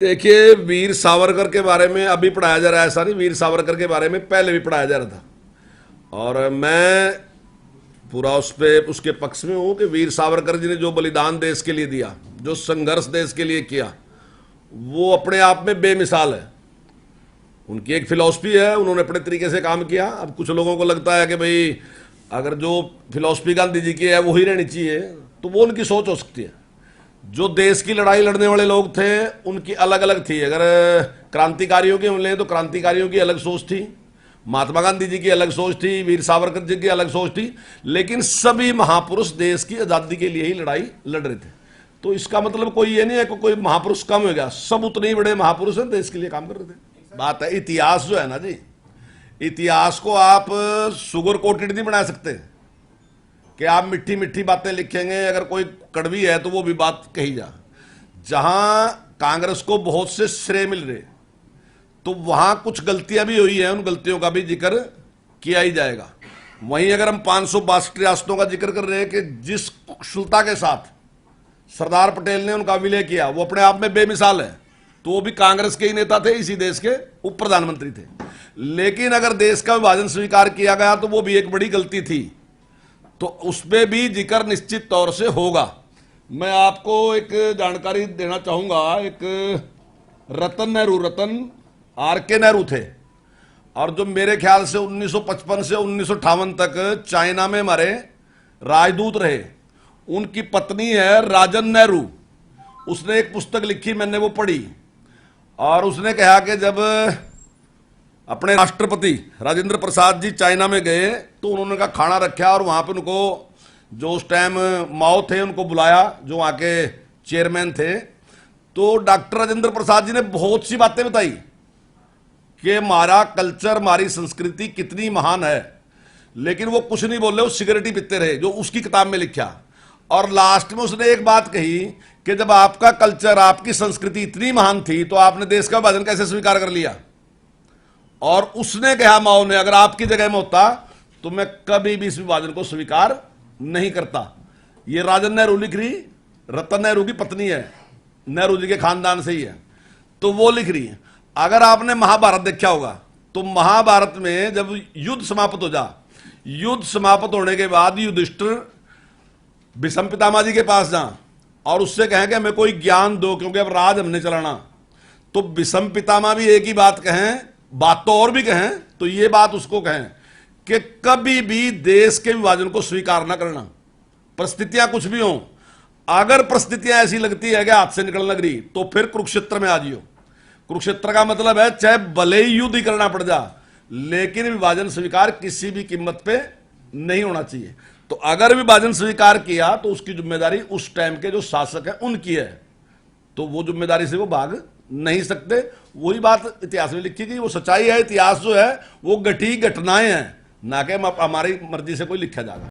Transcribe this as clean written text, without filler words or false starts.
देखिए, वीर सावरकर के बारे में अभी पढ़ाया जा रहा है, ऐसा नहीं। वीर सावरकर के बारे में पहले भी पढ़ाया जा रहा था और मैं पूरा उस पे उसके पक्ष में हूं कि वीर सावरकर जी ने जो बलिदान देश के लिए दिया, जो संघर्ष देश के लिए किया, वो अपने आप में बेमिसाल है। उनकी एक फिलॉसफी है, उन्होंने अपने तरीके से काम किया। अब कुछ लोगों को लगता है कि भाई अगर जो फिलॉसफी गांधी जी की है वही रहनी चाहिए, तो वो उनकी सोच हो सकती है। जो देश की लड़ाई लड़ने वाले लोग थे उनकी अलग अलग थी। अगर क्रांतिकारियों की हम लें तो क्रांतिकारियों की अलग सोच थी, महात्मा गांधी जी की अलग सोच थी, वीर सावरकर जी की अलग सोच थी, लेकिन सभी महापुरुष देश की आज़ादी के लिए ही लड़ाई लड़ रहे थे। तो इसका मतलब कोई ये नहीं है कि कोई महापुरुष कम हो गया, सब उतने ही बड़े महापुरुष हैं, देश के लिए काम कर रहे थे। बात है इतिहास जो है ना जी, इतिहास को आप शुगर कोटेड नहीं बना सकते कि आप मिट्टी मिट्टी बातें लिखेंगे, अगर कोई कड़वी है तो वो भी बात कही जा। जहां कांग्रेस को बहुत से श्रेय मिल रहे तो वहां कुछ गलतियां भी हुई हैं, उन गलतियों का भी जिक्र किया ही जाएगा। वहीं अगर हम 562 रियासतों का जिक्र कर रहे हैं कि जिस कुशलता के साथ सरदार पटेल ने उनका विलय किया वो अपने आप में बेमिसाल है, तो वो भी कांग्रेस के ही नेता थे, इसी देश के उप प्रधानमंत्री थे। लेकिन अगर देश का विभाजन स्वीकार किया गया तो वो भी एक बड़ी गलती थी, तो उसमें भी जिक्र निश्चित तौर से होगा। मैं आपको एक जानकारी देना चाहूंगा। एक रतन आर के नेहरू थे, और जो मेरे ख्याल से 1955 से 1958 तक चाइना में हमारे राजदूत रहे, उनकी पत्नी है राजन नेहरू। उसने एक पुस्तक लिखी, मैंने वो पढ़ी, और उसने कहा कि जब अपने राष्ट्रपति राजेंद्र प्रसाद जी चाइना में गए तो उन्होंने का खाना रखा और वहां पे उनको जो उस टाइम माओ थे उनको बुलाया, जो वहां के चेयरमैन थे। तो डॉक्टर राजेंद्र प्रसाद जी ने बहुत सी बातें बताई कि हमारा कल्चर, हमारी संस्कृति कितनी महान है, लेकिन वो कुछ नहीं बोले, वो सिगरेट ही पीते रहे, जो उसकी किताब में लिखा। और लास्ट में उसने एक बात कही कि जब आपका कल्चर, आपकी संस्कृति इतनी महान थी तो आपने देश का विभाजन कैसे स्वीकार कर लिया। और उसने कहा माओ ने, अगर आपकी जगह में होता तो मैं कभी भी इस विभाजन को स्वीकार नहीं करता। ये राजन नेहरू लिख रही, रतन नेहरू की पत्नी है, नेहरू जी के खानदान से ही है, तो वो लिख रही है। अगर आपने महाभारत देखा होगा तो महाभारत में जब युद्ध समाप्त हो जा, युद्ध समाप्त होने के बाद युधिष्ठिर भीष्म पितामह जी के पास जा और उससे कहें कि हमें कोई ज्ञान दो, क्योंकि अब राज हमने चलाना। तो भीष्म पितामह भी एक ही बात कहें, बात तो और भी कहें, तो ये बात उसको कहें कि कभी भी देश के विभाजन को स्वीकार ना करना, परिस्थितियां कुछ भी हों। अगर परिस्थितियां ऐसी लगती है कि हाथ से निकलने लग रही तो फिर कुरुक्षेत्र में आ जियो। कुरुक्षेत्र का मतलब है चाहे भले ही युद्ध ही करना पड़ जा, लेकिन विभाजन स्वीकार किसी भी कीमत पे नहीं होना चाहिए। तो अगर विभाजन स्वीकार किया तो उसकी जिम्मेदारी उस टाइम के जो शासक है उनकी है, तो वो जिम्मेदारी से वो भाग नहीं सकते। वही बात इतिहास में लिखी गई, वो सच्चाई है। इतिहास जो है वो घटी घटनाएं हैं, ना कि हमारी मर्जी से कोई लिखा जाएगा।